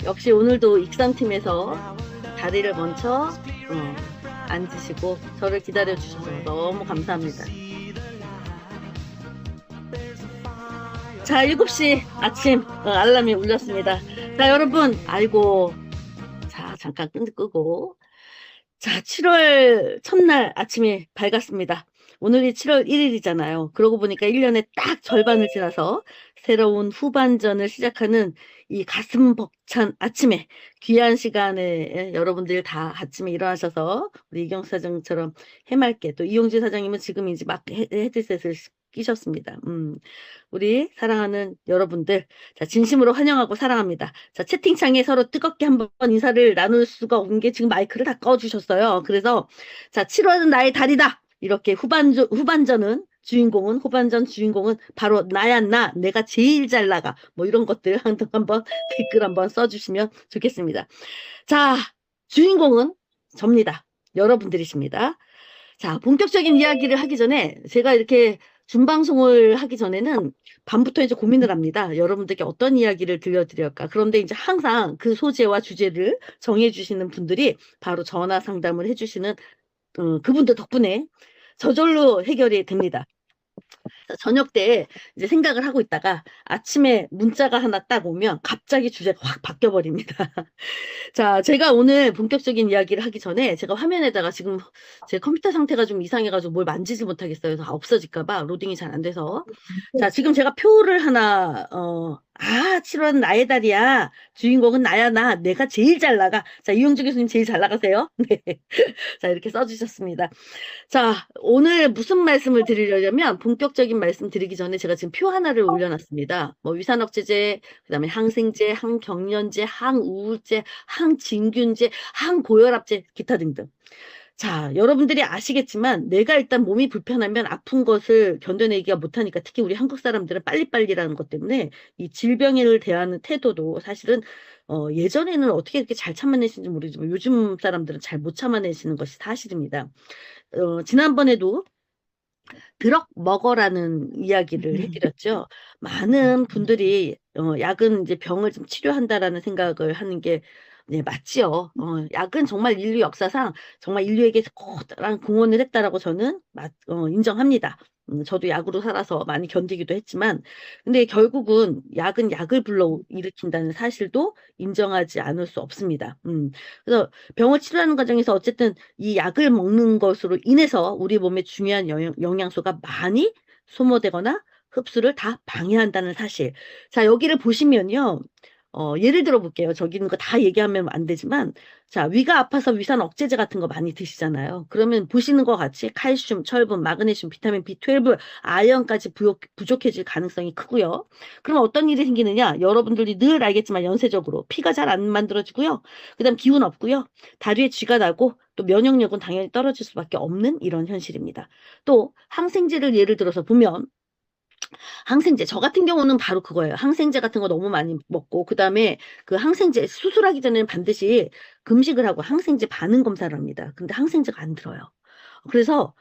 역시 오늘도 익산팀에서 자리를 먼저 앉으시고 저를 기다려 주셔서 너무 감사합니다. 자, 7시 아침 알람이 울렸습니다. 자, 여러분, 아이고, 자, 잠깐 끄고. 자, 7월 첫날 아침이 밝았습니다. 오늘이 7월 1일이잖아요. 그러고 보니까 1년의 딱 절반을 지나서 새로운 후반전을 시작하는 이 가슴 벅찬 아침에 귀한 시간에 여러분들 다 아침에 일어나셔서 우리 이경수 사장처럼 해맑게, 또 이용진 사장님은 지금 이제 막 헤드셋을 끼셨습니다. 우리 사랑하는 여러분들, 자, 진심으로 환영하고 사랑합니다. 자, 채팅창에 서로 뜨겁게 한번 인사를 나눌 수가 없는 게 지금 마이크를 다 꺼주셨어요. 그래서, 자, 7월은 나의 달이다. 이렇게 후반전은 후반전 주인공은 바로 나야, 내가 제일 잘 나가. 뭐 이런 것들 한번 댓글 한번 써주시면 좋겠습니다. 자, 주인공은 접니다. 여러분들이십니다. 자, 본격적인 이야기를 하기 전에 제가 이렇게 준방송을 하기 전에는 밤부터 이제 고민을 합니다. 여러분들께 어떤 이야기를 들려드릴까. 그런데 이제 항상 그 소재와 주제를 정해주시는 분들이 바로 전화 상담을 해주시는 그분들 덕분에 저절로 해결이 됩니다. 저녁 때 이제 생각을 하고 있다가 아침에 문자가 하나 딱 오면 갑자기 주제가 확 바뀌어버립니다. 자, 제가 오늘 본격적인 이야기를 하기 전에 제가 화면에다가 지금 제 컴퓨터 상태가 좀 이상해가지고 뭘 만지지 못하겠어요. 그래서 없어질까봐 로딩이 잘 안 돼서. 자, 지금 제가 표를 하나, 7월 나의 달이야. 주인공은 나야, 내가 제일 잘 나가. 자, 이용주 교수님 제일 잘 나가세요. 네. 자, 이렇게 써주셨습니다. 자, 오늘 무슨 말씀을 드리려면 본격적인 말씀 드리기 전에 제가 지금 표 하나를 올려놨습니다. 뭐 위산억제제, 그다음에 항생제, 항경련제, 항우울제, 항진균제, 항고혈압제, 기타 등등. 자, 여러분들이 아시겠지만 내가 일단 몸이 불편하면 아픈 것을 견뎌내기가 못하니까 특히 우리 한국 사람들은 빨리빨리라는 것 때문에 이 질병을 대하는 태도도 사실은 예전에는 어떻게 이렇게 잘 참아내시는지 모르지만 요즘 사람들은 잘 못 참아내시는 것이 사실입니다. 지난번에도 드럭 먹어라는 이야기를 해드렸죠. 많은 분들이 약은 이제 병을 좀 치료한다라는 생각을 하는 게 네, 맞지요. 약은 정말 인류 역사상 정말 인류에게 커다란 공헌을 했다라고 저는 인정합니다. 저도 약으로 살아서 많이 견디기도 했지만, 근데 결국은 약은 약을 불러일으킨다는 사실도 인정하지 않을 수 없습니다. 그래서 병을 치료하는 과정에서 어쨌든 이 약을 먹는 것으로 인해서 우리 몸에 중요한 영양소가 많이 소모되거나 흡수를 다 방해한다는 사실. 자, 여기를 보시면요. 예를 들어 볼게요. 저기 있는 거 다 얘기하면 안 되지만, 자, 위가 아파서 위산 억제제 같은 거 많이 드시잖아요. 그러면 보시는 것 같이 칼슘, 철분, 마그네슘, 비타민 B12, 아연까지 부족해질 가능성이 크고요. 그럼 어떤 일이 생기느냐? 여러분들이 늘 알겠지만 연쇄적으로 피가 잘 안 만들어지고요. 그다음 기운 없고요. 다리에 쥐가 나고 또 면역력은 당연히 떨어질 수밖에 없는 이런 현실입니다. 또 항생제를 예를 들어서 보면 항생제. 저 같은 경우는 바로 그거예요. 항생제 같은 거 너무 많이 먹고, 그 다음에 그 항생제 수술하기 전에는 반드시 금식을 하고 항생제 반응 검사를 합니다. 근데 항생제가 안 들어요. 그래서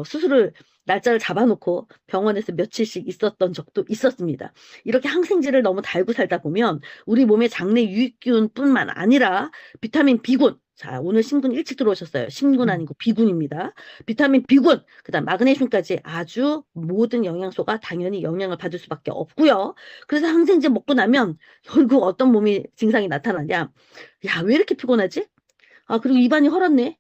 수술을 날짜를 잡아놓고 병원에서 며칠씩 있었던 적도 있었습니다. 이렇게 항생제를 너무 달고 살다 보면 우리 몸의 장내 유익균뿐만 아니라 비타민 B군, 자, 오늘 신군 일찍 들어오셨어요. 신군 아니고 B군입니다. 비타민 B군, 그다음 마그네슘까지 아주 모든 영양소가 당연히 영향을 받을 수밖에 없고요. 그래서 항생제 먹고 나면 결국 어떤 몸이 증상이 나타나냐? 야, 왜 이렇게 피곤하지? 아, 그리고 입안이 헐었네.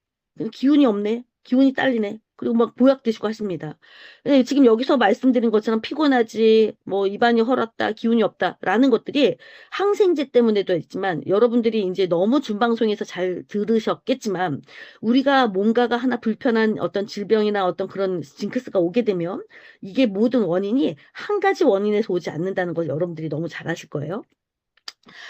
기운이 없네. 기운이 딸리네. 그리고 막 보약 드시고 하십니다. 네, 지금 여기서 말씀드린 것처럼 피곤하지, 뭐 입안이 헐었다, 기운이 없다라는 것들이 항생제 때문에도 있지만 여러분들이 이제 너무 준방송에서 잘 들으셨겠지만 우리가 뭔가가 하나 불편한 어떤 질병이나 어떤 그런 징크스가 오게 되면 이게 모든 원인이 한 가지 원인에서 오지 않는다는 걸 여러분들이 너무 잘 아실 거예요.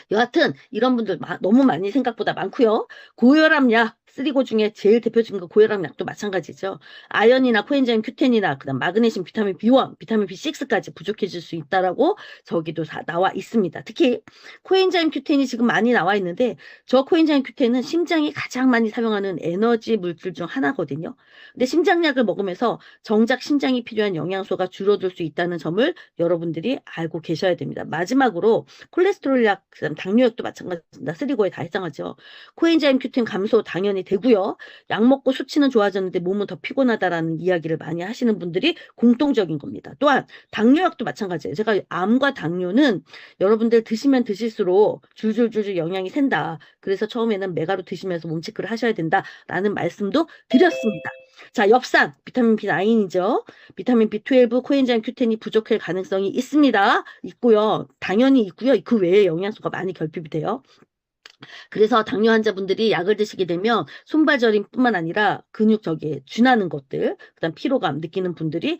여하튼 이런 분들 너무 많이 생각보다 많고요. 고혈압약 쓰리고 중에 제일 대표적인 거 고혈압 약도 마찬가지죠. 아연이나 코엔자임 Q10이나 그다음 마그네슘, 비타민 B1, 비타민 B6까지 부족해질 수 있다라고 저기도 다 나와 있습니다. 특히 코엔자임 Q10이 지금 많이 나와 있는데 저 코엔자임 Q10은 심장이 가장 많이 사용하는 에너지 물질 중 하나거든요. 근데 심장약을 먹으면서 정작 심장이 필요한 영양소가 줄어들 수 있다는 점을 여러분들이 알고 계셔야 됩니다. 마지막으로 콜레스테롤 약, 그다음 당뇨약도 마찬가지입니다. 쓰리고에 다 해당하죠. 코엔자임 Q10 감소 당연히 되고요. 약 먹고 수치는 좋아졌는데 몸은 더 피곤하다라는 이야기를 많이 하시는 분들이 공통적인 겁니다. 또한 당뇨약도 마찬가지예요. 제가 암과 당뇨는 여러분들 드시면 드실수록 줄줄줄줄 영양이 샌다. 그래서 처음에는 메가로 드시면서 몸체크를 하셔야 된다라는 말씀도 드렸습니다. 자, 엽산, 비타민 B9이죠. 비타민 B12, 코엔자임 Q10이 부족할 가능성이 있습니다. 있고요. 당연히 있고요. 그 외에 영양소가 많이 결핍이 돼요. 그래서 당뇨 환자분들이 약을 드시게 되면 손발 저림뿐만 아니라 근육 저기에 쥐나는 것들, 그다음 피로감 느끼는 분들이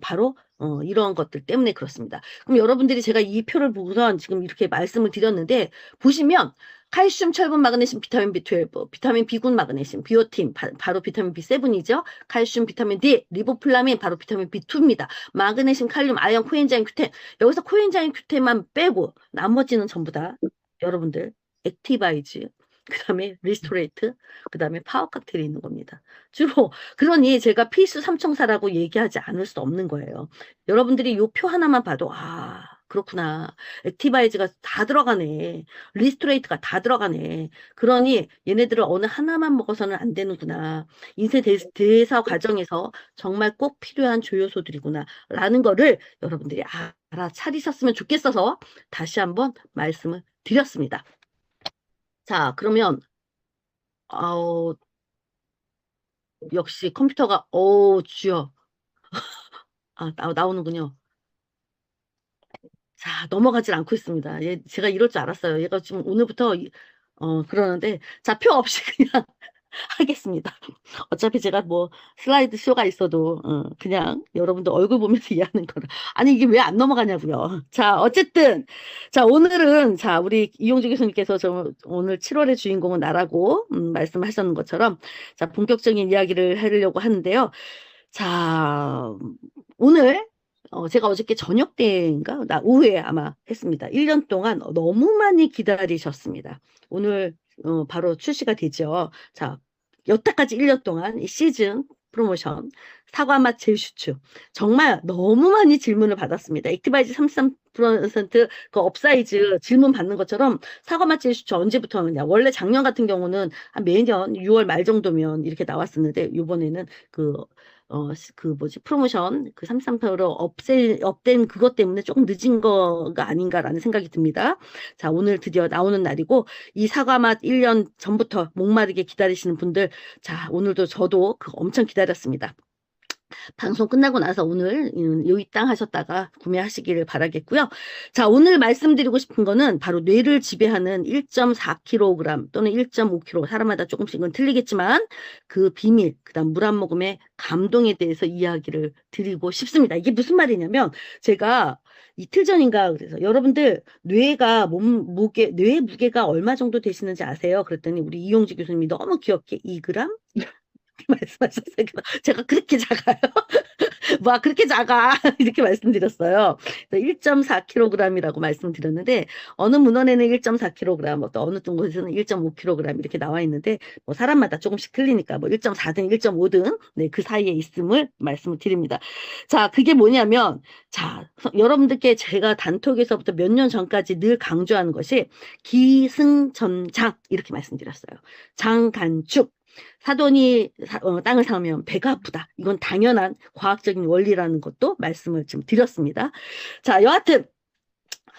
바로 이런 것들 때문에 그렇습니다. 그럼 여러분들이 제가 이 표를 보고선 지금 이렇게 말씀을 드렸는데 보시면 칼슘, 철분, 마그네슘, 비타민 B12, 비타민 B군, 마그네슘, 비오틴, 바로 비타민 B7이죠. 칼슘, 비타민 D, 리보플라민, 바로 비타민 B2입니다. 마그네슘, 칼륨, 아연, 코엔자임 Q10. 여기서 코엔자임 Q10만 빼고 나머지는 전부 다 여러분들 액티바이즈, 그 다음에 리스토레이트, 그 다음에 파워 칵테일이 있는 겁니다. 주로 그러니 제가 필수 삼총사라고 얘기하지 않을 수 없는 거예요. 여러분들이 이 표 하나만 봐도 아 그렇구나. 액티바이즈가 다 들어가네. 리스토레이트가 다 들어가네. 그러니 얘네들을 어느 하나만 먹어서는 안 되는구나. 인쇄 대사 과정에서 정말 꼭 필요한 조효소들이구나. 라는 거를 여러분들이 알아차리셨으면 좋겠어서 다시 한번 말씀을 드렸습니다. 자, 그러면 아우 역시 컴퓨터가 주여 나오는군요. 자, 넘어가질 않고 있습니다. 제가 이럴 줄 알았어요. 얘가 지금 오늘부터 그러는데 자, 표 없이 그냥 하겠습니다. 어차피 제가 뭐 슬라이드 쇼가 있어도 그냥 여러분들 얼굴 보면서 이해하는 거라. 아니 이게 왜 안 넘어가냐고요. 자, 어쨌든 자, 오늘은 자, 우리 이용주 교수님께서 오늘 7월의 주인공은 나라고 말씀하셨는 것처럼 자, 본격적인 이야기를 하려고 하는데요. 자, 오늘 제가 어저께 저녁 때인가 오후에 아마 했습니다. 1년 동안 너무 많이 기다리셨습니다. 오늘 바로 출시가 되죠. 자, 여태까지 1년 동안 이 시즌 프로모션 사과맛 젤슈츠 정말 너무 많이 질문을 받았습니다. 액티바이즈 33%그 업사이즈 질문 받는 것처럼 사과맛 젤슈츠 언제부터 하느냐. 원래 작년 같은 경우는 한 매년 6월 말 정도면 이렇게 나왔었는데 이번에는 그 뭐지 프로모션 그 33%로 업된 그것 때문에 조금 늦은 거가 아닌가라는 생각이 듭니다. 자, 오늘 드디어 나오는 날이고 이 사과맛 1년 전부터 목마르게 기다리시는 분들 자, 오늘도 저도 그거 엄청 기다렸습니다. 방송 끝나고 나서 오늘 여기 땅 하셨다가 구매하시기를 바라겠고요. 자, 오늘 말씀드리고 싶은 거는 바로 뇌를 지배하는 1.4kg 또는 1.5kg 사람마다 조금씩은 틀리겠지만 그 비밀, 그다음 물 한 모금의 감동에 대해서 이야기를 드리고 싶습니다. 이게 무슨 말이냐면 제가 이틀 전인가 그래서 여러분들 뇌가 뇌의 무게가 얼마 정도 되시는지 아세요? 그랬더니 우리 이용지 교수님이 너무 귀엽게 2g? 말씀하셨어요. 제가 그렇게 작아요. 와, 그렇게 작아. 이렇게 말씀드렸어요. 1.4kg이라고 말씀드렸는데, 어느 문헌에는 1.4kg, 또 어느 곳에서는 1.5kg 이렇게 나와 있는데, 뭐 사람마다 조금씩 틀리니까, 뭐 1.4든 1.5든, 네, 그 사이에 있음을 말씀을 드립니다. 자, 그게 뭐냐면, 자, 여러분들께 제가 단톡에서부터 몇 년 전까지 늘 강조하는 것이 기승전장, 이렇게 말씀드렸어요. 장단축. 사돈이 땅을 사면 배가 아프다. 이건 당연한 과학적인 원리라는 것도 말씀을 좀 드렸습니다. 자, 여하튼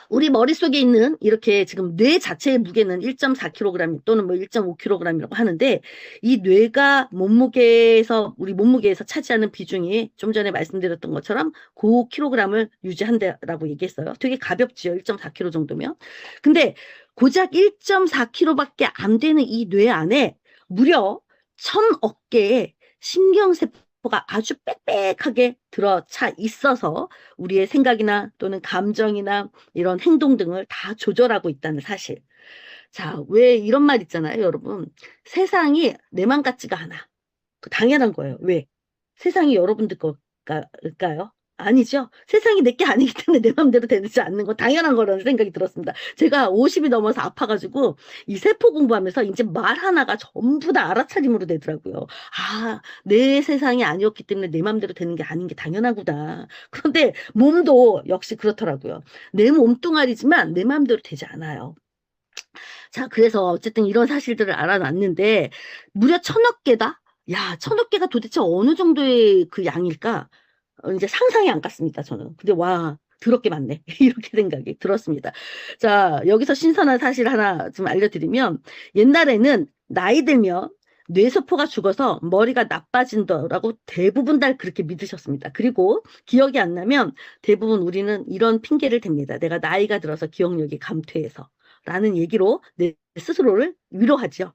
우리 머릿속에 있는 이렇게 지금 뇌 자체의 무게는 1.4kg 또는 뭐 1.5kg이라고 하는데 이 뇌가 우리 몸무게에서 차지하는 비중이 좀 전에 말씀드렸던 것처럼 9kg을 유지한다라고 얘기했어요. 되게 가볍지요. 1.4kg 정도면. 근데 고작 1.4kg밖에 안 되는 이 뇌 안에 무려 1000억 개의 신경세포 뇌세포가 아주 빽빽하게 들어차 있어서 우리의 생각이나 또는 감정이나 이런 행동 등을 다 조절하고 있다는 사실. 자, 왜 이런 말 있잖아요, 여러분. 세상이 내 맘 같지가 않아. 당연한 거예요. 왜? 세상이 여러분들 걸까요? 아니죠. 세상이 내 게 아니기 때문에 내 마음대로 되지 않는 건 당연한 거라는 생각이 들었습니다. 제가 50이 넘어서 아파가지고 이 세포 공부하면서 이제 말 하나가 전부 다 알아차림으로 되더라고요. 아, 내 세상이 아니었기 때문에 내 마음대로 되는 게 아닌 게 당연하구나. 그런데 몸도 역시 그렇더라고요. 내 몸뚱아리지만 내 마음대로 되지 않아요. 자, 그래서 어쨌든 이런 사실들을 알아놨는데 무려 1,000억 개다? 야, 1,000억 개가 도대체 어느 정도의 그 양일까? 이제 상상이 안 갔습니다, 저는. 근데 와, 더럽게 많네. 이렇게 생각이 들었습니다. 자, 여기서 신선한 사실 하나 좀 알려드리면 옛날에는 나이 들면 뇌세포가 죽어서 머리가 나빠진다라고 대부분 다 그렇게 믿으셨습니다. 그리고 기억이 안 나면 대부분 우리는 이런 핑계를 댑니다. 내가 나이가 들어서 기억력이 감퇴해서. 라는 얘기로 내 스스로를 위로하죠.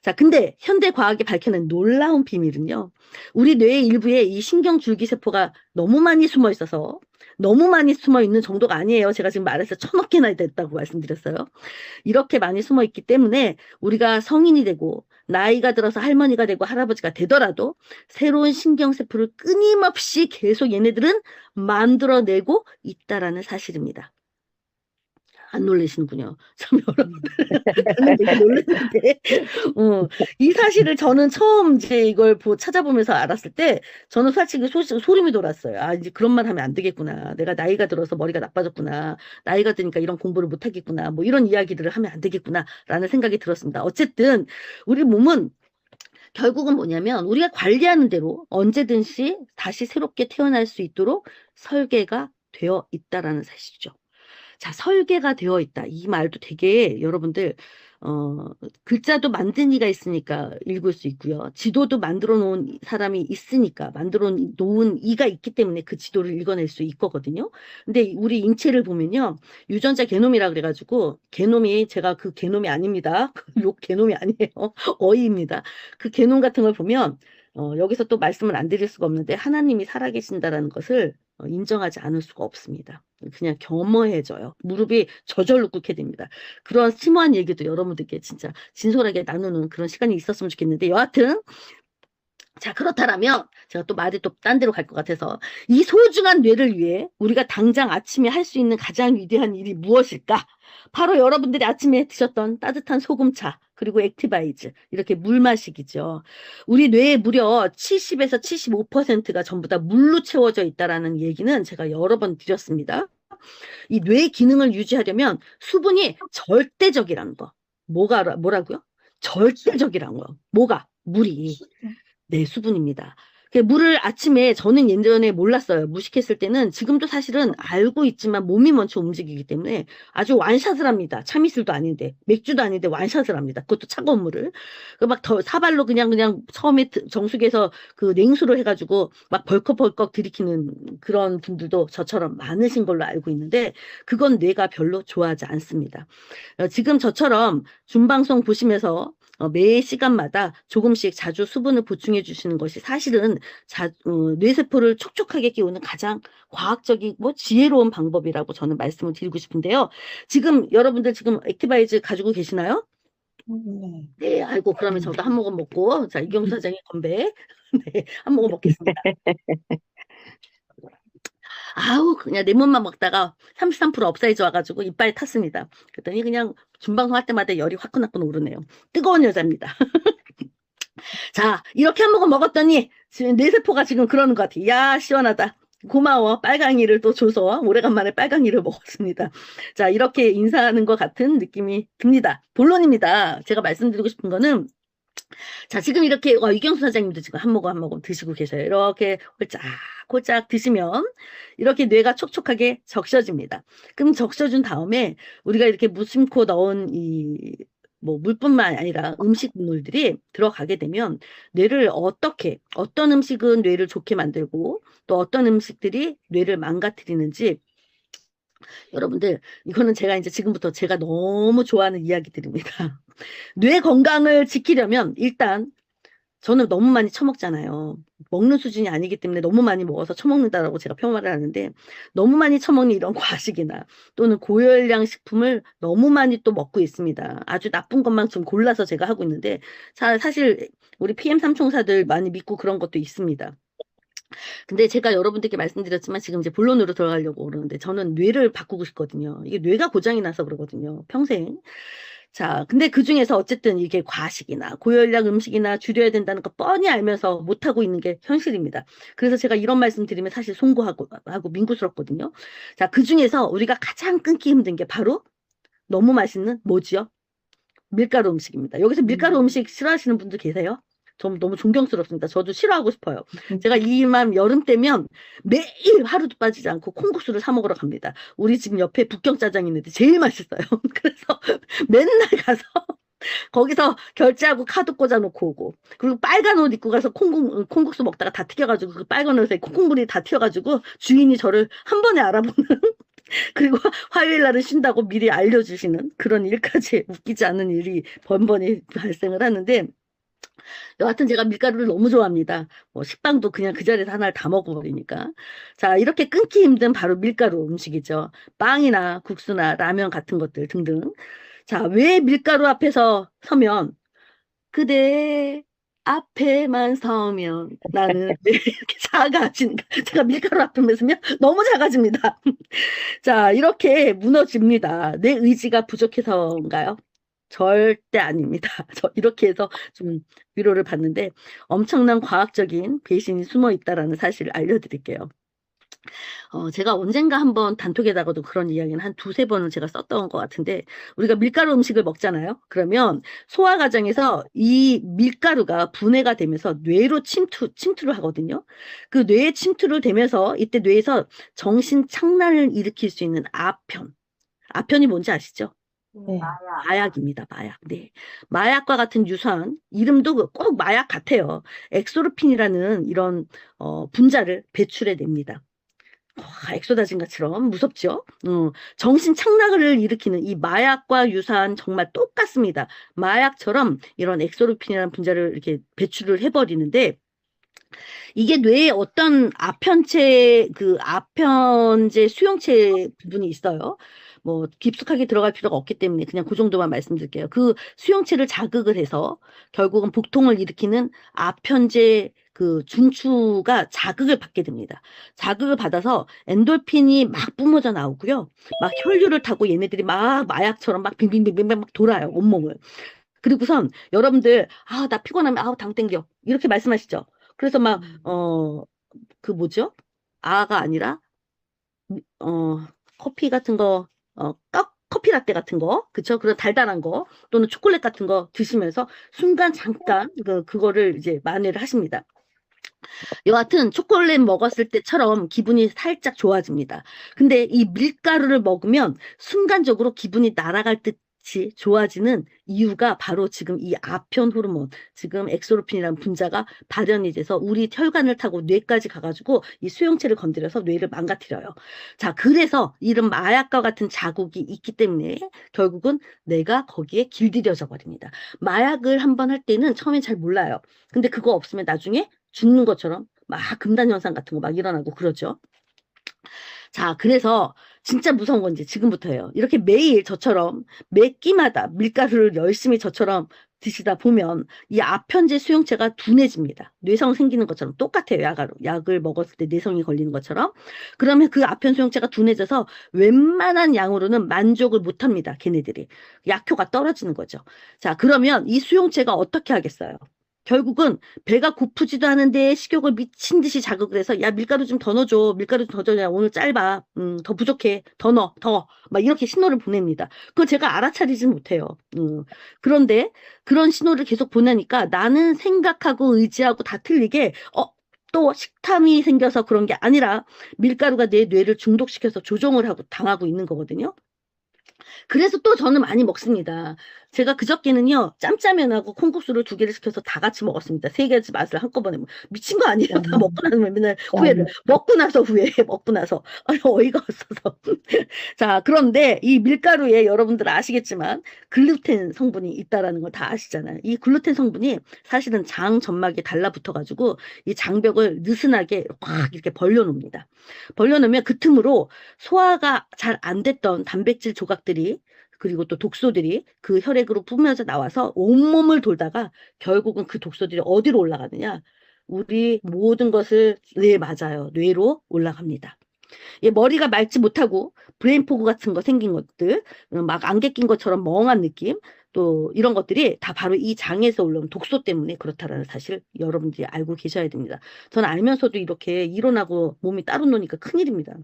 자, 근데 현대 과학이 밝혀낸 놀라운 비밀은요. 우리 뇌의 일부에 이 신경줄기세포가 너무 많이 숨어 있어서 너무 많이 숨어 있는 정도가 아니에요. 제가 지금 말해서 1,000억 개나 됐다고 말씀드렸어요. 이렇게 많이 숨어 있기 때문에 우리가 성인이 되고 나이가 들어서 할머니가 되고 할아버지가 되더라도 새로운 신경세포를 끊임없이 계속 얘네들은 만들어내고 있다라는 사실입니다. 안 놀라시는군요. 참 여러분들 저는 되게 놀랐는데 이 사실을 저는 처음 이제 이걸 찾아보면서 알았을 때 저는 솔직히 소름이 돋았어요. 아, 이제 그런 말 하면 안 되겠구나. 내가 나이가 들어서 머리가 나빠졌구나. 나이가 드니까 이런 공부를 못 하겠구나. 뭐 이런 이야기들을 하면 안 되겠구나라는 생각이 들었습니다. 어쨌든 우리 몸은 결국은 뭐냐면 우리가 관리하는 대로 언제든지 다시 새롭게 태어날 수 있도록 설계가 되어 있다라는 사실이죠. 자, 설계가 되어 있다. 이 말도 되게 여러분들 글자도 만든 이가 있으니까 읽을 수 있고요. 지도도 만들어 놓은 사람이 있으니까 만들어 놓은 이가 있기 때문에 그 지도를 읽어낼 수 있거든요. 근데 우리 인체를 보면요. 유전자 게놈이라 그래가지고 게놈이 제가 그 게놈이 아닙니다. 욕 게놈이 아니에요. 어이입니다. 그 게놈 같은 걸 보면 여기서 또 말씀을 안 드릴 수가 없는데 하나님이 살아계신다라는 것을 인정하지 않을 수가 없습니다. 그냥 겸허해져요. 무릎이 저절로 꿇게 됩니다. 그런 심오한 얘기도 여러분들께 진짜 진솔하게 나누는 그런 시간이 있었으면 좋겠는데 여하튼 자, 그렇다면 제가 또 말이 또 딴 데로 갈 것 같아서 이 소중한 뇌를 위해 우리가 당장 아침에 할 수 있는 가장 위대한 일이 무엇일까? 바로 여러분들이 아침에 드셨던 따뜻한 소금차 그리고 액티바이즈 이렇게 물 마시기죠. 우리 뇌에 무려 70에서 75%가 전부 다 물로 채워져 있다라는 얘기는 제가 여러 번 드렸습니다. 이 뇌 기능을 유지하려면 수분이 절대적이라는 거. 뭐라고요? 절대적이라는 거. 뭐가? 물이. 네, 수분입니다. 물을 아침에 저는 예전에 몰랐어요. 무식했을 때는 지금도 사실은 알고 있지만 몸이 먼저 움직이기 때문에 아주 완샷을 합니다. 참이슬도 아닌데 맥주도 아닌데 완샷을 합니다. 그것도 차가운 물을. 막 사발로 그냥 처음에 정수기에서 그 냉수를 해가지고 막 벌컥벌컥 들이키는 그런 분들도 저처럼 많으신 걸로 알고 있는데 그건 뇌가 별로 좋아하지 않습니다. 지금 저처럼 준방송 보시면서 매 시간마다 조금씩 자주 수분을 보충해 주시는 것이 사실은 뇌세포를 촉촉하게 끼우는 가장 과학적이고 지혜로운 방법이라고 저는 말씀을 드리고 싶은데요. 지금 여러분들 지금 액티바이즈 가지고 계시나요? 네, 아이고 그러면 저도 한 모금 먹고 자 이경수 사장님 건배. 네, 한 모금 먹겠습니다. 아우 그냥 내 몸만 먹다가 33% 업사이즈 와가지고 이빨이 탔습니다. 그랬더니 그냥 준방송 할 때마다 열이 화끈화끈 오르네요. 뜨거운 여자입니다. 자 이렇게 한 모금 먹었더니 지금 뇌세포가 지금 그러는 것 같아. 야 시원하다. 고마워. 빨강이를 또 줘서 오래간만에 빨강이를 먹었습니다. 자 이렇게 인사하는 것 같은 느낌이 듭니다. 본론입니다. 제가 말씀드리고 싶은 거는 자, 지금 이렇게, 이경수 사장님도 지금 한 모금 한 모금 드시고 계셔요. 이렇게 홀짝홀짝 드시면 이렇게 뇌가 촉촉하게 적셔집니다. 그럼 적셔준 다음에 우리가 이렇게 무심코 넣은 뭐 물뿐만 아니라 음식물들이 들어가게 되면 뇌를 어떤 음식은 뇌를 좋게 만들고 또 어떤 음식들이 뇌를 망가뜨리는지 여러분들 이거는 제가 이제 지금부터 제가 너무 좋아하는 이야기들입니다. 뇌 건강을 지키려면 일단 저는 너무 많이 처먹잖아요. 먹는 수준이 아니기 때문에 너무 많이 먹어서 처먹는다라고 제가 평말을 하는데, 너무 많이 처먹는 이런 과식이나 또는 고열량 식품을 너무 많이 또 먹고 있습니다. 아주 나쁜 것만 좀 골라서 제가 하고 있는데, 사실 우리 PM 삼총사들 많이 믿고 그런 것도 있습니다. 근데 제가 여러분들께 말씀드렸지만 지금 이제 본론으로 들어가려고 그러는데, 저는 뇌를 바꾸고 싶거든요. 이게 뇌가 고장이 나서 그러거든요. 평생. 자, 근데 그 중에서 어쨌든 이게 과식이나 고열량 음식이나 줄여야 된다는 거 뻔히 알면서 못하고 있는 게 현실입니다. 그래서 제가 이런 말씀 드리면 사실 송구하고 민구스럽거든요. 자, 그 중에서 우리가 가장 끊기 힘든 게 바로 너무 맛있는 뭐지요? 밀가루 음식입니다. 여기서 밀가루 음식 싫어하시는 분들 계세요? 전 너무 존경스럽습니다. 저도 싫어하고 싶어요. 제가 이맘 여름 때면 매일 하루도 빠지지 않고 콩국수를 사 먹으러 갑니다. 우리 집 옆에 북경짜장 있는데 제일 맛있어요. 그래서 맨날 가서 거기서 결제하고 카드 꽂아놓고 오고, 그리고 빨간 옷 입고 가서 콩국수 먹다가 다 튀겨가지고 그 빨간 옷에 콩물이 다 튀어가지고 주인이 저를 한 번에 알아보는 그리고 화요일 날은 쉰다고 미리 알려주시는 그런 일까지 웃기지 않은 일이 번번이 발생을 하는데, 여하튼 제가 밀가루를 너무 좋아합니다. 뭐 식빵도 그냥 그 자리에서 하나를 다 먹어버리니까. 자, 이렇게 끊기 힘든 바로 밀가루 음식이죠. 빵이나 국수나 라면 같은 것들 등등. 자, 왜 밀가루 앞에서 서면 그대 앞에만 서면 나는 왜 이렇게 작아지는가? 제가 밀가루 앞에 서면 너무 작아집니다. 자, 이렇게 무너집니다. 내 의지가 부족해서인가요? 절대 아닙니다. 저 이렇게 해서 좀 위로를 받는데, 엄청난 과학적인 배신이 숨어 있다라는 사실을 알려드릴게요. 제가 언젠가 한번 단톡에다가도 그런 이야기는 한 두세 번은 제가 썼던 것 같은데, 우리가 밀가루 음식을 먹잖아요. 그러면 소화 과정에서 이 밀가루가 분해가 되면서 뇌로 침투를 하거든요. 그 뇌에 침투를 되면서 이때 뇌에서 정신 착란을 일으킬 수 있는 아편이 뭔지 아시죠? 네. 마약입니다, 마약. 네. 마약과 같은 유사한, 이름도 꼭 마약 같아요. 엑소르핀이라는 이런, 분자를 배출해냅니다. 엑소다진가처럼 무섭죠? 정신 착락을 일으키는 이 마약과 유사한, 정말 똑같습니다. 마약처럼 이런 엑소르핀이라는 분자를 이렇게 배출을 해버리는데, 이게 뇌에 어떤 아편제 수용체 부분이 있어요. 뭐 깊숙하게 들어갈 필요가 없기 때문에 그냥 그 정도만 말씀드릴게요. 그 수용체를 자극을 해서 결국은 복통을 일으키는 아편제 그 중추가 자극을 받게 됩니다. 자극을 받아서 엔돌핀이 막 뿜어져 나오고요. 막 혈류를 타고 얘네들이 막 마약처럼 막 빙빙빙빙 막 돌아요, 온몸을. 그리고선 여러분들, 아, 나 피곤하면, 아우, 당 땡겨. 이렇게 말씀하시죠. 그래서 막, 그 뭐죠? 아가 아니라, 어, 커피 같은 거, 커피 라떼 같은 거, 그쵸? 그런 달달한 거, 또는 초콜릿 같은 거 드시면서 순간 잠깐, 그거를 이제 만회를 하십니다. 여하튼 초콜릿 먹었을 때처럼 기분이 살짝 좋아집니다. 근데 이 밀가루를 먹으면 순간적으로 기분이 날아갈 듯이 좋아지는 이유가 바로 지금 이 아편 호르몬, 지금 엑소르핀이라는 분자가 발현이 돼서 우리 혈관을 타고 뇌까지 가가지고 이 수용체를 건드려서 뇌를 망가뜨려요. 자, 그래서 이런 마약과 같은 자국이 있기 때문에 결국은 내가 거기에 길들여져 버립니다. 마약을 한번 할 때는 처음엔 잘 몰라요. 근데 그거 없으면 나중에 죽는 것처럼 막 금단 현상 같은 거 막 일어나고 그러죠. 자, 그래서 진짜 무서운 건지 지금부터예요. 이렇게 매일 저처럼 매 끼마다 밀가루를 열심히 저처럼 드시다 보면 이 아편제 수용체가 둔해집니다. 뇌성 생기는 것처럼 똑같아요. 약을 먹었을 때 뇌성이 걸리는 것처럼. 그러면 그 아편 수용체가 둔해져서 웬만한 양으로는 만족을 못합니다. 걔네들이. 약효가 떨어지는 거죠. 자, 그러면 이 수용체가 어떻게 하겠어요? 결국은 배가 고프지도 않은데 식욕을 미친 듯이 자극을 해서, 야, 밀가루 좀 더 넣어줘. 밀가루 좀 더 줘야 오늘 짧아. 더 부족해. 더 넣어. 더. 막 이렇게 신호를 보냅니다. 그걸 제가 알아차리진 못해요. 그런데 그런 신호를 계속 보내니까 나는 생각하고 의지하고 다 틀리게, 또 식탐이 생겨서 그런 게 아니라 밀가루가 내 뇌를 중독시켜서 조종을 하고 당하고 있는 거거든요. 그래서 또 저는 많이 먹습니다. 제가 그저께는요, 짬짜면하고 콩국수를 두 개를 시켜서 다 같이 먹었습니다. 세 가지 맛을 한꺼번에. 미친 거 아니에요? 다 먹고 어, 나면 맨날 후회를. 어, 먹고 나서 후회해, 먹고 나서. 아니, 어이가 없어서. 자, 그런데 이 밀가루에 여러분들 아시겠지만, 글루텐 성분이 있다라는 걸 다 아시잖아요. 이 글루텐 성분이 사실은 장 점막에 달라붙어가지고, 이 장벽을 느슨하게 확 이렇게 벌려놓습니다. 벌려놓으면 그 틈으로 소화가 잘 안 됐던 단백질 조각들이 그리고 또 독소들이 그 혈액으로 뿜어져 나와서 온몸을 돌다가 결국은 그 독소들이 어디로 올라가느냐? 우리 모든 것을, 네, 맞아요. 뇌로 올라갑니다. 예, 머리가 맑지 못하고 브레인 포그 같은 거 생긴 것들, 막 안개 낀 것처럼 멍한 느낌, 또 이런 것들이 다 바로 이 장에서 올라온 독소 때문에 그렇다라는 사실 여러분들이 알고 계셔야 됩니다. 저는 알면서도 이렇게 일어나고 몸이 따로 노니까 큰일입니다.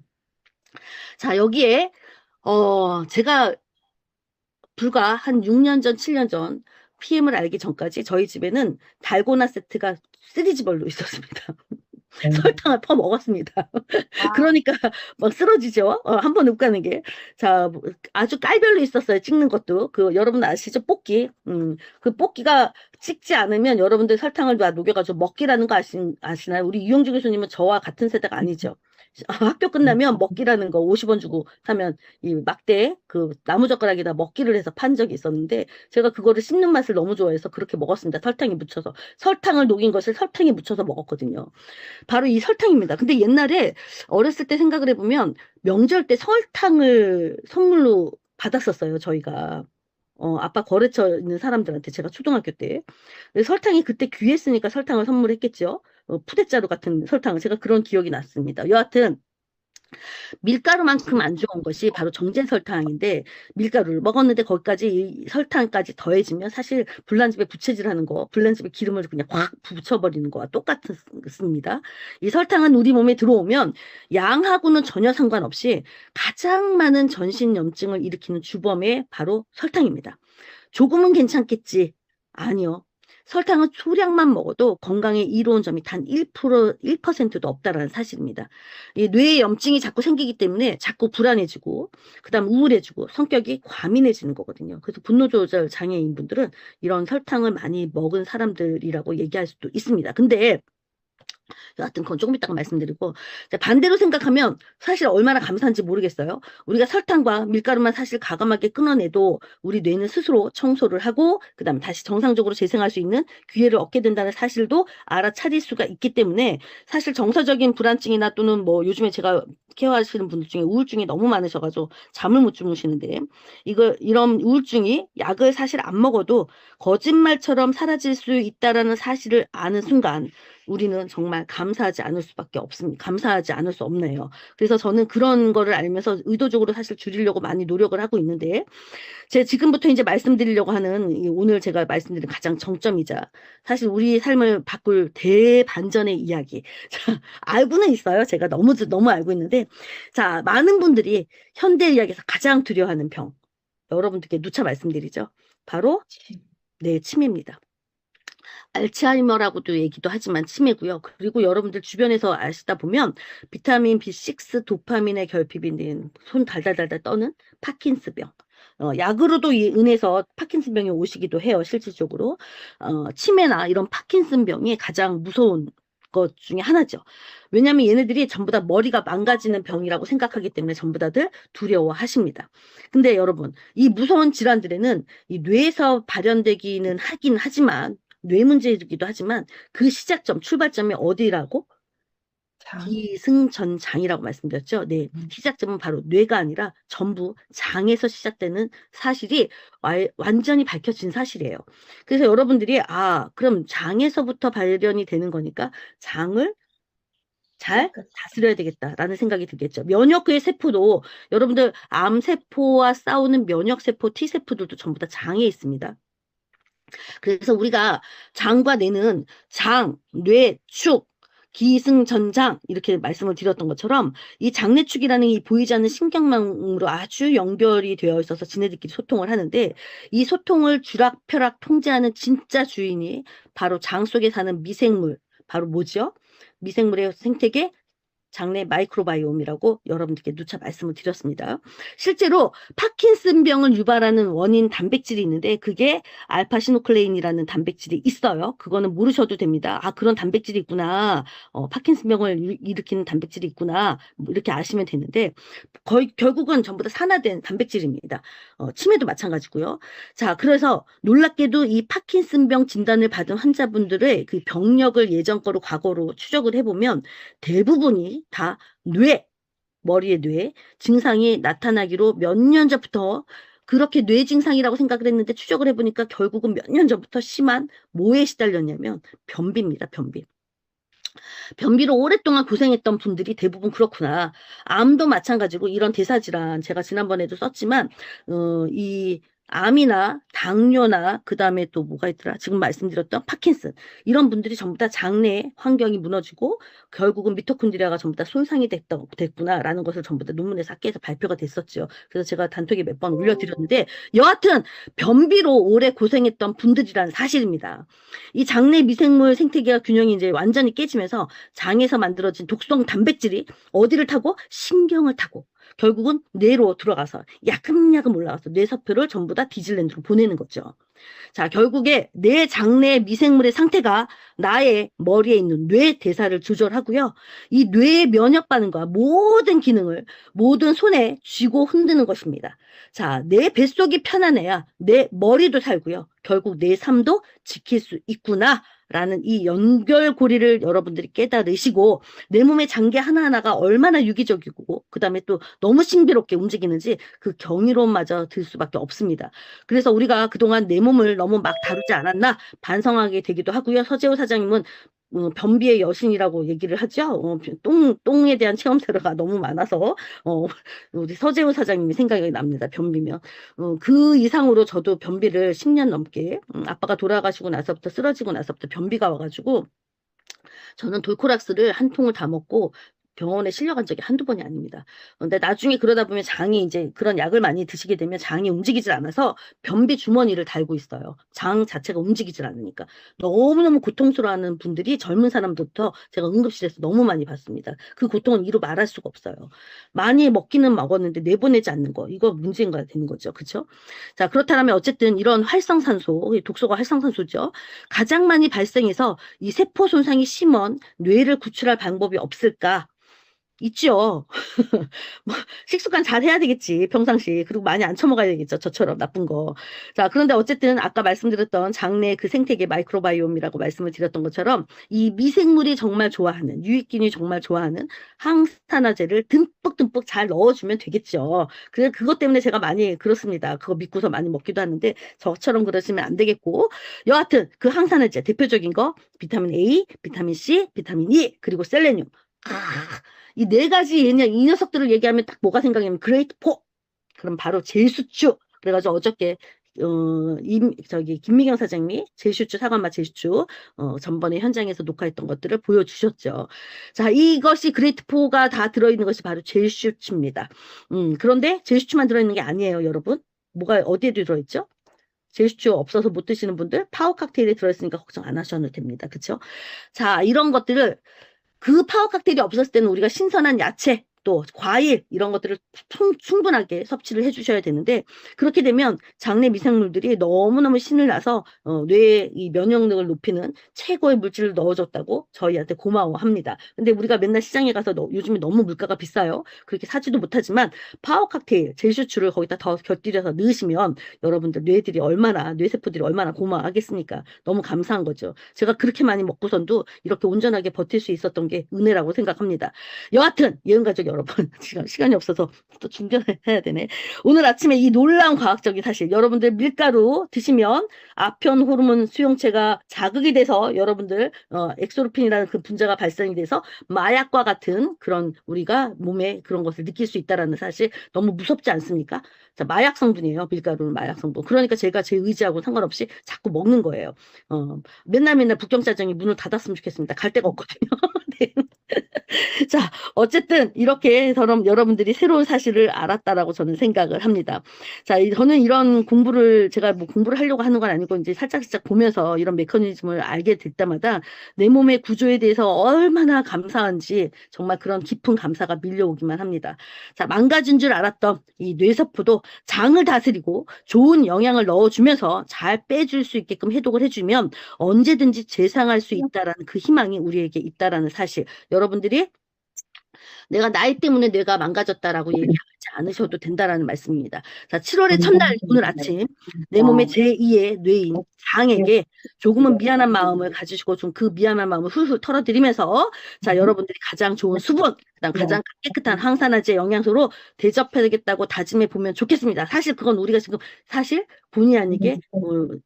자, 여기에 제가 불과 한 6년 전, 7년 전 PM을 알기 전까지 저희 집에는 달고나 세트가 시리즈별로 있었습니다. 설탕을 퍼 먹었습니다. 아, 그러니까 막 쓰러지죠. 한번 욱가는 게. 자, 뭐, 아주 깔별로 있었어요. 찍는 것도. 그 여러분 아시죠? 뽑기. 그 뽑기가 찍지 않으면 여러분들 설탕을 다 녹여가지고 먹기라는 거 아시나요? 우리 이용주 교수님은 저와 같은 세대가 아니죠. 학교 끝나면 먹기라는 거 50원 주고 사면 이 막대 그 나무젓가락에다 먹기를 해서 판 적이 있었는데 제가 그거를 씹는 맛을 너무 좋아해서 그렇게 먹었습니다. 설탕에 묻혀서. 설탕을 녹인 것을 설탕에 묻혀서 먹었거든요. 바로 이 설탕입니다. 근데 옛날에 어렸을 때 생각을 해보면 명절 때 설탕을 선물로 받았었어요, 저희가. 아빠 거래처 있는 사람들한테 제가 초등학교 때. 근데 설탕이 그때 귀했으니까 설탕을 선물했겠죠. 푸대자루 같은 설탕을 제가 그런 기억이 났습니다. 여하튼 밀가루만큼 안 좋은 것이 바로 정제 설탕인데 밀가루를 먹었는데 거기까지 이 설탕까지 더해지면 사실 불난집에 부채질하는 거, 불난집에 기름을 그냥 확 붙여버리는 거와 똑같습니다. 이 설탕은 우리 몸에 들어오면 양하고는 전혀 상관없이 가장 많은 전신염증을 일으키는 주범이 바로 설탕입니다. 조금은 괜찮겠지. 아니요. 설탕은 소량만 먹어도 건강에 이로운 점이 단 1%도 없다라는 사실입니다. 이 뇌에 염증이 자꾸 생기기 때문에 자꾸 불안해지고, 그 다음 우울해지고, 성격이 과민해지는 거거든요. 그래서 분노 조절 장애인 분들은 이런 설탕을 많이 먹은 사람들이라고 얘기할 수도 있습니다. 근데 여하튼 그건 조금 이따가 말씀드리고 이제 반대로 생각하면 사실 얼마나 감사한지 모르겠어요. 우리가 설탕과 밀가루만 사실 과감하게 끊어내도 우리 뇌는 스스로 청소를 하고 그다음에 다시 정상적으로 재생할 수 있는 기회를 얻게 된다는 사실도 알아차릴 수가 있기 때문에 사실 정서적인 불안증이나 또는 뭐 요즘에 제가 케어하시는 분들 중에 우울증이 너무 많으셔가지고 잠을 못 주무시는데 이런 우울증이 약을 사실 안 먹어도 거짓말처럼 사라질 수 있다라는 사실을 아는 순간 우리는 정말 감사하지 않을 수밖에 없습니다. 감사하지 않을 수 없네요. 그래서 저는 그런 거를 알면서 의도적으로 사실 줄이려고 많이 노력을 하고 있는데, 제가 지금부터 이제 말씀드리려고 하는 오늘 제가 말씀드린 가장 정점이자 사실 우리 삶을 바꿀 대반전의 이야기. 자, 알고는 있어요. 제가 너무 알고 있는데, 자, 많은 분들이 현대 의학에서 가장 두려워하는 병, 여러분들께 누차 말씀드리죠. 바로 네, 치매입니다. 알츠하이머라고도 얘기도 하지만 치매고요. 그리고 여러분들 주변에서 아시다 보면 비타민 B6, 도파민의 결핍이 있는 손 달달달달 떠는 파킨스병. 약으로도 인해서 파킨슨병이 오시기도 해요, 실질적으로. 치매나 이런 파킨슨병이 가장 무서운 것 중에 하나죠. 왜냐하면 얘네들이 전부 다 머리가 망가지는 병이라고 생각하기 때문에 전부 다들 두려워하십니다. 근데 여러분, 이 무서운 질환들에는 이 뇌에서 발현되기는 하긴 하지만 뇌 문제이기도 하지만 그 시작점, 출발점이 어디라고? 장. 기승전장이라고 말씀드렸죠. 네, 시작점은 바로 뇌가 아니라 전부 장에서 시작되는 사실이 완전히 밝혀진 사실이에요. 그래서 여러분들이 그럼 장에서부터 발현이 되는 거니까 장을 잘 깨끗. 다스려야 되겠다라는 생각이 들겠죠. 면역의 세포도 여러분들 암세포와 싸우는 면역세포, T세포들도 전부 다 장에 있습니다. 그래서 우리가 장과 뇌는 장, 뇌, 축, 기승전장 이렇게 말씀을 드렸던 것처럼 이 장내축이라는 이 보이지 않는 신경망으로 아주 연결이 되어 있어서 지네들끼리 소통을 하는데 이 소통을 쥐락펴락 통제하는 진짜 주인이 바로 장 속에 사는 미생물, 바로 뭐죠? 미생물의 생태계 장내 마이크로바이옴이라고 여러분들께 누차 말씀을 드렸습니다. 실제로 파킨슨병을 유발하는 원인 단백질이 있는데 그게 알파시노클레인이라는 단백질이 있어요. 그거는 모르셔도 됩니다. 아, 그런 단백질이 있구나. 파킨슨병을 일으키는 단백질이 있구나. 뭐 이렇게 아시면 되는데 거의 결국은 전부 다 산화된 단백질입니다. 치매도 마찬가지고요. 자, 그래서 놀랍게도 이 파킨슨병 진단을 받은 환자분들의 그 병력을 예전 거로 과거로 추적을 해보면 대부분이 다 머리의 뇌 증상이 나타나기로 몇 년 전부터 그렇게 뇌 증상이라고 생각을 했는데 추적을 해보니까 결국은 몇 년 전부터 심한 뭐에 시달렸냐면 변비입니다. 변비. 변비로 오랫동안 고생했던 분들이 대부분 그렇구나. 암도 마찬가지고 이런 대사질환 제가 지난번에도 썼지만 이 암이나 당뇨나 그다음에 또 뭐가 있더라? 지금 말씀드렸던 파킨슨 이런 분들이 전부 다 장내 환경이 무너지고 결국은 미토콘드리아가 전부 다 손상이 됐구나라는 것을 전부 다 논문에서 학계에서 발표가 됐었죠. 그래서 제가 단톡에 몇 번 올려드렸는데 여하튼 변비로 오래 고생했던 분들이란 사실입니다. 이 장내 미생물 생태계가 균형이 이제 완전히 깨지면서 장에서 만들어진 독성 단백질이 어디를 타고 신경을 타고 결국은 뇌로 들어가서 야금야금 올라가서 뇌세포를 전부 다 디즈랜드로 보내는 거죠. 자, 결국에 내 장내 미생물의 상태가 나의 머리에 있는 뇌 대사를 조절하고요. 이 뇌의 면역 반응과 모든 기능을 모든 손에 쥐고 흔드는 것입니다. 자, 내 뱃속이 편안해야 내 머리도 살고요. 결국 내 삶도 지킬 수 있구나. 라는 이 연결고리를 여러분들이 깨달으시고 내 몸의 장기 하나하나가 얼마나 유기적이고 그 다음에 또 너무 신비롭게 움직이는지 그 경이로움마저 들 수밖에 없습니다. 그래서 우리가 그동안 내 몸을 너무 막 다루지 않았나 반성하게 되기도 하고요. 서재호 사장님은 변비의 여신이라고 얘기를 하죠. 똥에 대한 체험 세례가 너무 많아서 우리 서재호 사장님이 생각이 납니다. 변비면. 그 이상으로 저도 변비를 10년 넘게 아빠가 돌아가시고 나서부터 쓰러지고 나서부터 변비가 와가지고 저는 돌코락스를 한 통을 다 먹고 병원에 실려간 적이 한두 번이 아닙니다. 근데 나중에 그러다 보면 장이 이제 그런 약을 많이 드시게 되면 장이 움직이질 않아서 변비 주머니를 달고 있어요. 장 자체가 움직이질 않으니까. 너무너무 고통스러워하는 분들이 젊은 사람들부터 제가 응급실에서 너무 많이 봤습니다. 그 고통은 이루 말할 수가 없어요. 많이 먹기는 먹었는데 내보내지 않는 거. 이거 문제가 되는 거죠. 그렇죠? 자, 그렇다면 어쨌든 이런 활성산소, 독소가 활성산소죠. 가장 많이 발생해서 이 세포 손상이 심한 뇌를 구출할 방법이 없을까? 있죠. 뭐 식습관 잘 해야 되겠지. 평상시. 그리고 많이 안 처먹어야 되겠죠. 저처럼 나쁜 거. 자, 그런데 어쨌든 아까 말씀드렸던 장내 그 생태계 마이크로바이옴이라고 말씀을 드렸던 것처럼 이 미생물이 정말 좋아하는 유익균이 정말 좋아하는 항산화제를 듬뿍듬뿍 잘 넣어주면 되겠죠. 그래서 그것 때문에 제가 많이 그렇습니다. 그거 믿고서 많이 먹기도 하는데 저처럼 그러시면 안 되겠고 여하튼 그 항산화제 대표적인 거 비타민 A, 비타민 C, 비타민 E 그리고 셀레늄. 이 네 가지 이 녀석들을 얘기하면 딱 뭐가 생각나면 그레이트 포 그럼 바로 제수추 그래가지고 어저께 김미경 사장님이 제수추 사과맛 제수추 전번에 현장에서 녹화했던 것들을 보여주셨죠. 자, 이것이 그레이트 포가 다 들어있는 것이 바로 제수추입니다. 그런데 제수추만 들어있는 게 아니에요, 여러분. 뭐가 어디에 들어있죠? 제수추 없어서 못 드시는 분들 파워 칵테일에 들어있으니까 걱정 안 하셔도 됩니다. 그렇죠? 자, 이런 것들을 그 파워 칵테일이 없었을 때는 우리가 신선한 야채 또 과일 이런 것들을 충분하게 섭취를 해주셔야 되는데 그렇게 되면 장내 미생물들이 너무너무 신을 나서 뇌의 이 면역력을 높이는 최고의 물질을 넣어줬다고 저희한테 고마워합니다. 근데 우리가 맨날 시장에 가서 요즘에 너무 물가가 비싸요. 그렇게 사지도 못하지만 파워 칵테일 제슈추를 거기다 더 곁들여서 넣으시면 여러분들 뇌세포들이 얼마나 고마워하겠습니까? 너무 감사한 거죠. 제가 그렇게 많이 먹고선도 이렇게 온전하게 버틸 수 있었던 게 은혜라고 생각합니다. 여하튼 예은가족 여러분 시간이 없어서 또 충전해야 되네. 오늘 아침에 이 놀라운 과학적인 사실 여러분들 밀가루 드시면 아편 호르몬 수용체가 자극이 돼서 여러분들 엑소르핀이라는 그 분자가 발생이 돼서 마약과 같은 그런 우리가 몸에 그런 것을 느낄 수 있다라는 사실 너무 무섭지 않습니까? 자, 마약 성분이에요. 밀가루는 마약 성분. 그러니까 제가 제 의지하고 상관없이 자꾸 먹는 거예요. 맨날 북경짜장이 문을 닫았으면 좋겠습니다. 갈 데가 없거든요. 네. 자, 어쨌든 이렇게 여러분들이 새로운 사실을 알았다라고 저는 생각을 합니다. 자, 저는 이런 공부를 제가 뭐 공부를 하려고 하는 건 아니고 이제 살짝 보면서 이런 메커니즘을 알게 될 때마다 내 몸의 구조에 대해서 얼마나 감사한지 정말 그런 깊은 감사가 밀려오기만 합니다. 자, 망가진 줄 알았던 이 뇌세포도 장을 다스리고 좋은 영양을 넣어주면서 잘 빼줄 수 있게끔 해독을 해주면 언제든지 재상할 수 있다라는 그 희망이 우리에게 있다라는 사실. 여러분들이 내가 나이 때문에 뇌가 망가졌다라고 얘기하지 않으셔도 된다라는 말씀입니다. 자, 7월의 첫날 오늘 아침 내 몸의 제2의 뇌인 장에게 조금은 미안한 마음을 가지시고 좀 그 미안한 마음을 훌훌 털어드리면서 자, 여러분들이 가장 좋은 수분, 그다음 가장 깨끗한 항산화제 영양소로 대접해야겠다고 다짐해 보면 좋겠습니다. 사실 그건 우리가 지금 사실 본의 아니게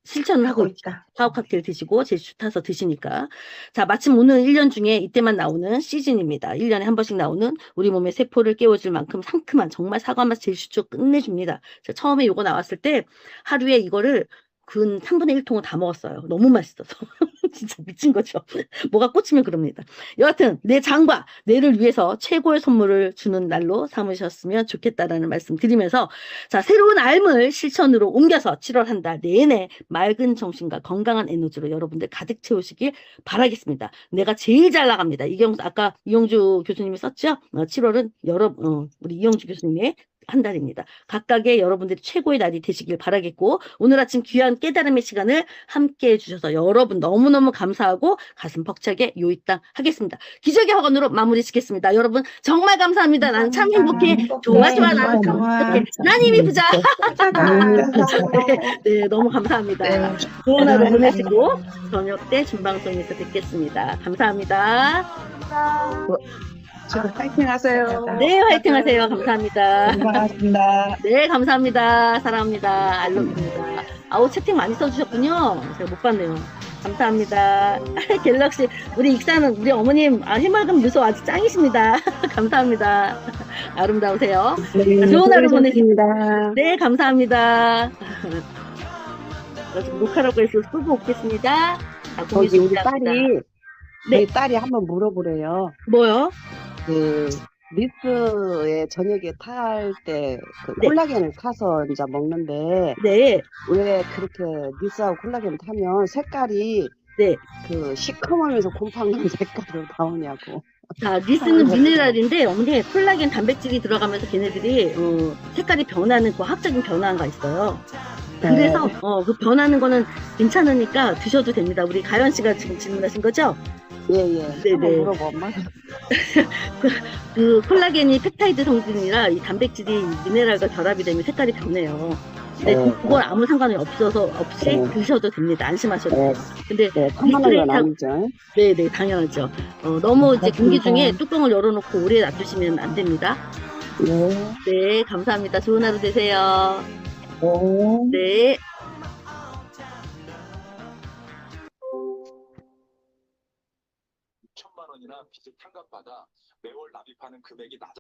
실천을 하고 있죠. 있다. 파워 칵테일 드시고 제주 타서 드시니까. 자, 마침 오늘 1년 중에 이때만 나오는 시즌입니다. 1년에 한 번씩 나오는 우리 몸의 세포를 깨워줄 만큼 상큼한 정말 사과 맛 제주초 끝내줍니다. 제가 처음에 이거 나왔을 때 하루에 이거를 근 3분의 1통을 다 먹었어요. 너무 맛있어서. 진짜 미친 거죠. 뭐가 꽂히면 그럽니다. 여하튼 내 장과 뇌를 위해서 최고의 선물을 주는 날로 삼으셨으면 좋겠다라는 말씀 드리면서 자, 새로운 알을 실천으로 옮겨서 7월 한 달 내내 맑은 정신과 건강한 에너지로 여러분들 가득 채우시길 바라겠습니다. 내가 제일 잘 나갑니다. 아까 이용주 교수님이 썼죠? 7월은 우리 이용주 교수님의 한 달입니다. 각각의 여러분들이 최고의 날이 되시길 바라겠고 오늘 아침 귀한 깨달음의 시간을 함께 해주셔서 여러분 너무너무 감사하고 가슴 벅차게 요입당 하겠습니다. 기적의 학원으로 마무리 짓겠습니다. 여러분 정말 감사합니다. 난 참 행복해. 좋아 좋아 나는 이렇게 난 힘이 부자. 네, 너무 감사합니다. 좋은 하루 보내시고 저녁 때 준방송에서 뵙겠습니다. 감사합니다. 파이팅 하세요. 네, 화이팅 하세요. 감사합니다. 고맙습니다. 네, 감사합니다. 사랑합니다. 알록입니다. 아우, 채팅 많이 써주셨군요. 제가 못 봤네요. 감사합니다. 갤럭시, 우리 익사는 우리 어머님, 해맑은 미소 아주 짱이십니다. 감사합니다. 아름다우세요. 네, 좋은 하루 보내십시오. 수고하셨습니다. 네, 감사합니다. 지금 녹화라고 해서 끄고 오겠습니다. 거기 우리 딸이 네. 저희 딸이 한번 물어보래요. 뭐요? 그 리스에 저녁에 탈 때 그 네. 콜라겐을 타서 이제 먹는데 네, 왜 그렇게 리스하고 콜라겐 타면 색깔이 네. 그 시커먼면서 곰팡이 색깔로 나오냐고. 자, 리스는 미네랄인데 어머니 콜라겐 단백질이 들어가면서 걔네들이 색깔이 변하는 과학적인 변화가 있어요. 그래서 그 변하는 거는 괜찮으니까 드셔도 됩니다. 우리 가연 씨가 지금 질문하신 거죠? 예예. 네네. 한번 물어봐 엄마. 그 콜라겐이 펩타이드 성분이라 이 단백질이 미네랄과 결합이 되면 색깔이 변해요. 근데 그건 아무 상관이 없이 드셔도 됩니다. 안심하셔도 돼요. 근데 탐나는 건 아니죠. 네네, 당연하죠. 너무 이제 공기 중에 뚜껑을 열어놓고 오래 놔두시면 안 됩니다. 네. 네, 감사합니다. 좋은 하루 되세요. 네. 6천만 원이나 빚을 탕감받아 매월 납입하는 금액이 낮아